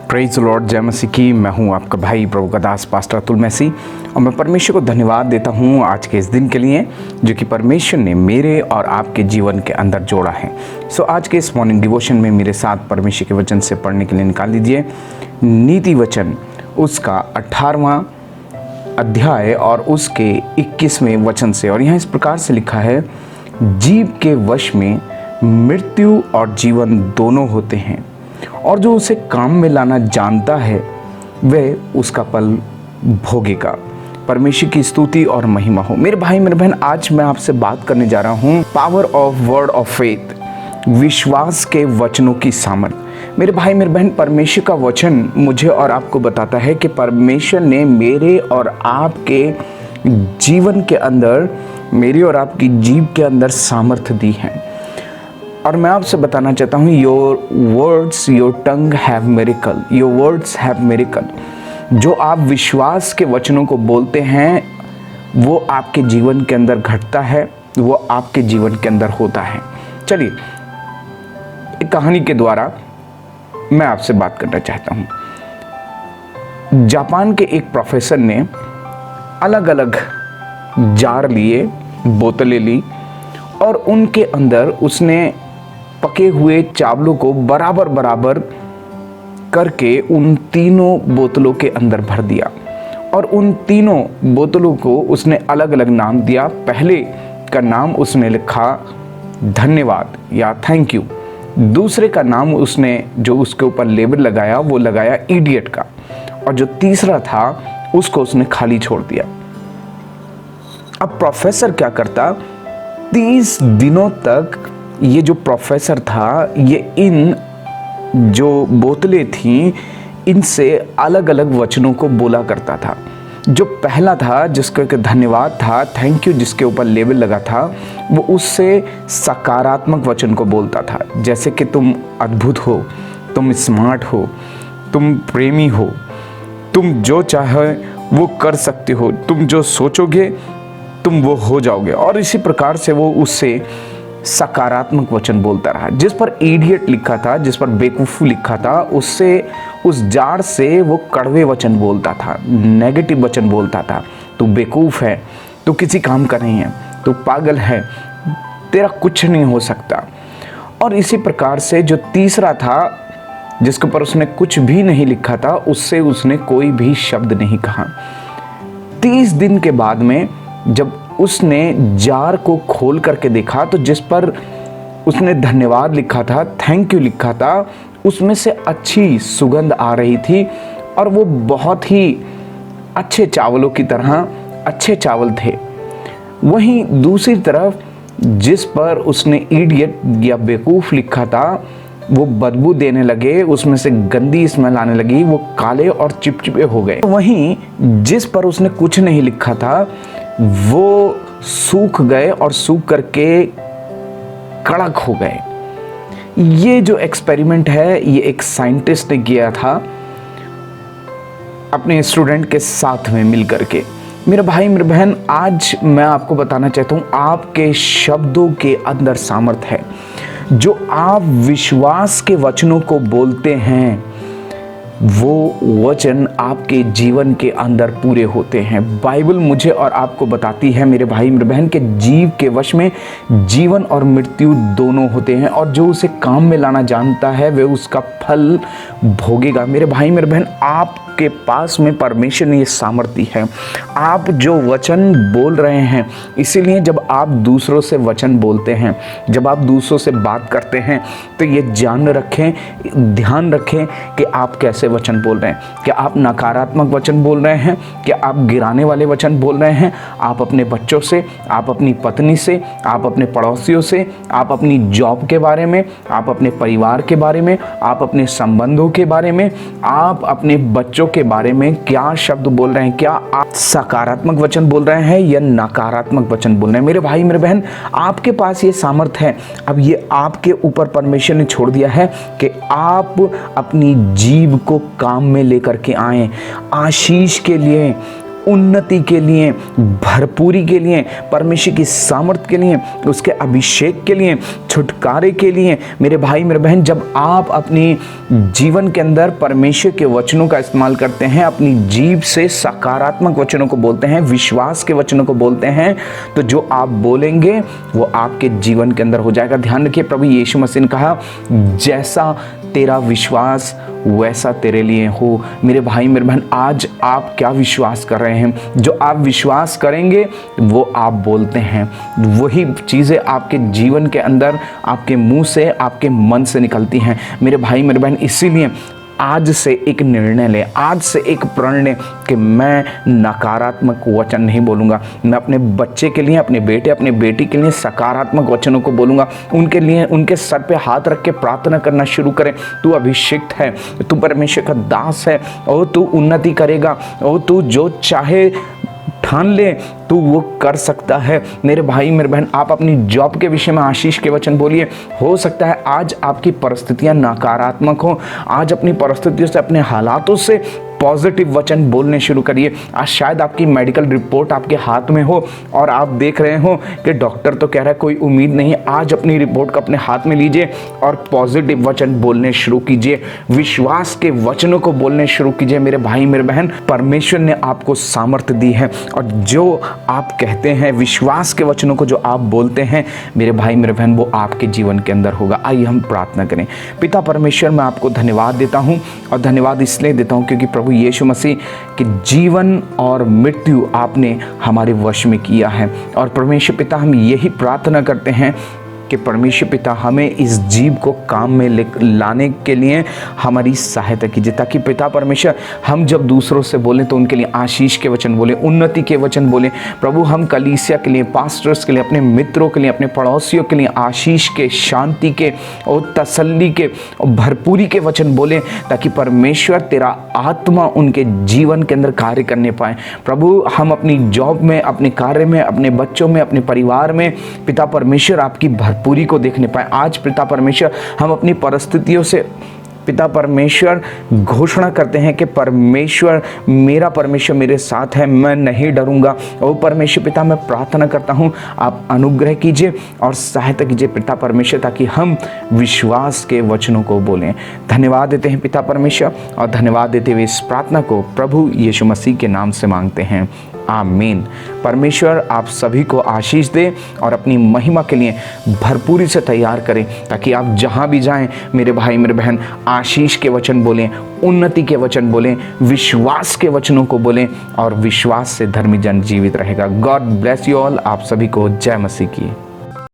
Praise Lord, जय मसीह की। मैं हूं आपका भाई प्रभु का दास पास्टर अतुल मैसी, और मैं परमेश्वर को धन्यवाद देता हूं आज के इस दिन के लिए जो कि परमेश्वर ने मेरे और आपके जीवन के अंदर जोड़ा है। आज के इस मॉर्निंग डिवोशन में मेरे साथ परमेश्वर के वचन से पढ़ने के लिए निकाल लीजिए नीति वचन उसका 18वां अध्याय और उसके 21वें वचन से। और यहाँ इस प्रकार से लिखा है, जीव के वश में मृत्यु और जीवन दोनों होते हैं, और जो उसे काम में लाना जानता है वह उसका फल भोगेगा। परमेश्वर की स्तुति और महिमा हो। मेरे भाई मेरे बहन, आज मैं आपसे बात करने जा रहा हूँ power of word of faith, विश्वास के वचनों की सामर्थ। मेरे भाई मेरे बहन, परमेश्वर का वचन मुझे और आपको बताता है कि परमेश्वर ने मेरे और आपके जीवन के अंदर, मेरी और आपकी जीव के अंदर सामर्थ्य दी है। और मैं आपसे बताना चाहता हूँ, your words your tongue have miracle, your words have miracle. जो आप विश्वास के वचनों को बोलते हैं वो आपके जीवन के अंदर घटता है, वो आपके जीवन के अंदर होता है। चलिए, एक कहानी के द्वारा मैं आपसे बात करना चाहता हूँ। जापान के एक प्रोफेसर ने अलग अलग जार लिए, बोतलें ली, और उनके अंदर उसने पके हुए चावलों को बराबर बराबर करके उन तीनों बोतलों के अंदर भर दिया, और उन तीनों बोतलों को उसने अलग अलग नाम दिया। पहले का नाम उसने लिखा धन्यवाद या थैंक यू। दूसरे का नाम उसने जो उसके ऊपर लेबल लगाया वो लगाया इडियट का, और जो तीसरा था उसको उसने खाली छोड़ दिया। अब प्रोफेसर क्या करता, 30 दिनों तक ये जो प्रोफेसर था, ये इन जो बोतलें थीं इनसे अलग अलग वचनों को बोला करता था। जो पहला था जिसका धन्यवाद था, थैंक यू जिसके ऊपर लेबल लगा था, वो उससे सकारात्मक वचन को बोलता था, जैसे कि तुम अद्भुत हो, तुम स्मार्ट हो, तुम प्रेमी हो, तुम जो चाहे वो कर सकते हो, तुम जो सोचोगे तुम वो हो जाओगे। और इसी प्रकार से वो उससे सकारात्मक वचन बोलता रहा। जिस पर इडियट लिखा था, जिस पर बेवकूफ़ लिखा था, उससे उस जार से वो कड़वे वचन बोलता था, नेगेटिव वचन बोलता था। तू बेवकूफ़ है, तू किसी काम का नहीं है, तू पागल है, तेरा कुछ नहीं हो सकता। और इसी प्रकार से जो तीसरा था जिसके ऊपर उसने कुछ भी नहीं लिखा था, उससे उसने कोई भी शब्द नहीं कहा। 30 दिन के बाद में जब उसने जार को खोल करके देखा, तो जिस पर उसने धन्यवाद लिखा था, थैंक यू लिखा था, उसमें से अच्छी सुगंध आ रही थी, और वो बहुत ही अच्छे चावलों की तरह अच्छे चावल थे। वहीं दूसरी तरफ जिस पर उसने इडियट या बेवकूफ़ लिखा था, वो बदबू देने लगे, उसमें से गंदी स्मेल आने लगी, वो काले और चिपचिपे हो गए। वहीं जिस पर उसने कुछ नहीं लिखा था, वो सूख गए और सूख करके कड़क हो गए। ये जो एक्सपेरिमेंट है, ये एक साइंटिस्ट ने किया था अपने स्टूडेंट के साथ में मिल करके। मेरे भाई मेरे बहन, आज मैं आपको बताना चाहता हूँ, आपके शब्दों के अंदर सामर्थ है। जो आप विश्वास के वचनों को बोलते हैं वो वचन आपके जीवन के अंदर पूरे होते हैं। बाइबल मुझे और आपको बताती है मेरे भाई मेरे बहन के जीव के वश में जीवन और मृत्यु दोनों होते हैं, और जो उसे काम में लाना जानता है वह उसका फल भोगेगा। मेरे भाई मेरे बहन, आपके पास में परमेश्वर ने ये सामर्थ्य है। आप जो वचन बोल रहे हैं, इसीलिए जब आप दूसरों से वचन बोलते हैं, जब आप दूसरों से बात करते हैं, तो ये जान रखें, ध्यान रखें कि आप कैसे वचन बोल रहे हैं। क्या आप नकारात्मक वचन बोल रहे हैं? क्या आप गिराने वाले वचन बोल रहे हैं? आप अपने बच्चों से, आप अपनी पत्नी से, आप अपने पड़ोसियों से, आप अपनी जॉब के बारे में, आप अपने परिवार के बारे में, आप अपने संबंधों के बारे में, आप अपने बच्चों के बारे में क्या शब्द बोल रहे हैं? क्या आप सकारात्मक वचन बोल रहे हैं या नकारात्मक वचन बोल रहे हैं? मेरे भाई मेरे बहन, आपके पास ये सामर्थ्य है। अब ये आपके ऊपर परमेश्वर ने छोड़ दिया है कि आप अपनी जीव को काम में लेकर के आए, आशीष के लिए उन्नति के लिए, भरपूरी के लिए, परमेश्वर की सामर्थ के लिए, उसके अभिषेक के लिए, छुटकारे के लिए। मेरे भाई मेरे बहन, जब आप अपनी जीवन के अंदर परमेश्वर के वचनों का इस्तेमाल करते हैं, अपनी जीभ से सकारात्मक वचनों को बोलते हैं, विश्वास के वचनों को बोलते हैं, तो जो आप बोलेंगे वो आपके जीवन के अंदर हो जाएगा। ध्यान रखिए, प्रभु यीशु मसीह ने कहा, जैसा तेरा विश्वास वैसा तेरे लिए हो। मेरे भाई मेरे बहन, आज आप क्या विश्वास कर रहे हैं? जो आप विश्वास करेंगे वो आप बोलते हैं, वही चीज़ें आपके जीवन के अंदर, आपके मुंह से, आपके मन से निकलती हैं। मेरे भाई मेरे बहन, इसीलिए आज से एक निर्णय ले, आज से एक प्रण ले कि मैं नकारात्मक वचन नहीं बोलूँगा। मैं अपने बच्चे के लिए, अपने बेटे, अपने बेटी के लिए सकारात्मक वचनों को बोलूँगा। उनके लिए उनके सर पे हाथ रख के प्रार्थना करना शुरू करें। तू अभिषिक्त है, तू परमेश्वर का दास है, और तू उन्नति करेगा, और तू जो चाहे ठान ले तो वो कर सकता है। मेरे भाई मेरे बहन, आप अपनी जॉब के विषय में आशीष के वचन बोलिए। हो सकता है आज आपकी परिस्थितियां नकारात्मक हो, आज अपनी परिस्थितियों से, अपने हालातों से पॉजिटिव वचन बोलने शुरू करिए। आज शायद आपकी मेडिकल रिपोर्ट आपके हाथ में हो और आप देख रहे हो कि डॉक्टर तो कह रहा है कोई उम्मीद नहीं। आज अपनी रिपोर्ट को अपने हाथ में लीजिए और पॉजिटिव वचन बोलने शुरू कीजिए, विश्वास के वचनों को बोलने शुरू कीजिए। मेरे भाई मेरे बहन, परमेश्वर ने आपको सामर्थ्य दी है, और जो आप कहते हैं, विश्वास के वचनों को जो आप बोलते हैं, मेरे भाई मेरे बहन, वो आपके जीवन के अंदर होगा। आइए हम प्रार्थना करें। पिता परमेश्वर, मैं आपको धन्यवाद देता हूँ, और धन्यवाद इसलिए देता हूँ क्योंकि प्रभु यीशु मसीह के जीवन और मृत्यु आपने हमारे वश में किया है। और परमेश्वर पिता, हम यही प्रार्थना करते हैं कि परमेश्वर पिता हमें इस जीव को काम में लाने के लिए हमारी सहायता कीजिए, ताकि पिता परमेश्वर हम जब दूसरों से बोलें तो उनके लिए आशीष के वचन बोलें, उन्नति के वचन बोलें। प्रभु, हम कलीसिया के लिए, पास्टर्स के लिए, अपने मित्रों के लिए, अपने पड़ोसियों के लिए आशीष के, शांति के और तसल्ली के और भरपूरी के वचन बोलें, ताकि परमेश्वर तेरा आत्मा उनके जीवन के अंदर कार्य करने पाए। प्रभु, हम अपनी जॉब में, अपने कार्य में, अपने बच्चों में, अपने परिवार में पिता परमेश्वर आपकी भरपूरी को देखने पाए। आज पिता परमेश्वर हम अपनी परिस्थितियों से पिता परमेश्वर घोषणा करते हैं कि परमेश्वर, मेरा परमेश्वर मेरे साथ है, मैं नहीं डरूंगा। और परमेश्वर पिता, मैं प्रार्थना करता हूं, आप अनुग्रह कीजिए और सहायता कीजिए पिता परमेश्वर, ताकि हम विश्वास के वचनों को बोलें। धन्यवाद देते हैं पिता परमेश्वर, और धन्यवाद देते हुए इस प्रार्थना को प्रभु यीशु मसीह के नाम से मांगते हैं, आमीन। परमेश्वर आप सभी को आशीष दे और अपनी महिमा के लिए भरपूरी से तैयार करें, ताकि आप जहां भी जाएं मेरे भाई मेरे बहन आशीष के वचन बोलें, उन्नति के वचन बोलें, विश्वास के वचनों को बोलें, और विश्वास से धर्मी जन जीवित रहेगा। God bless you all. आप सभी को जय मसीह की।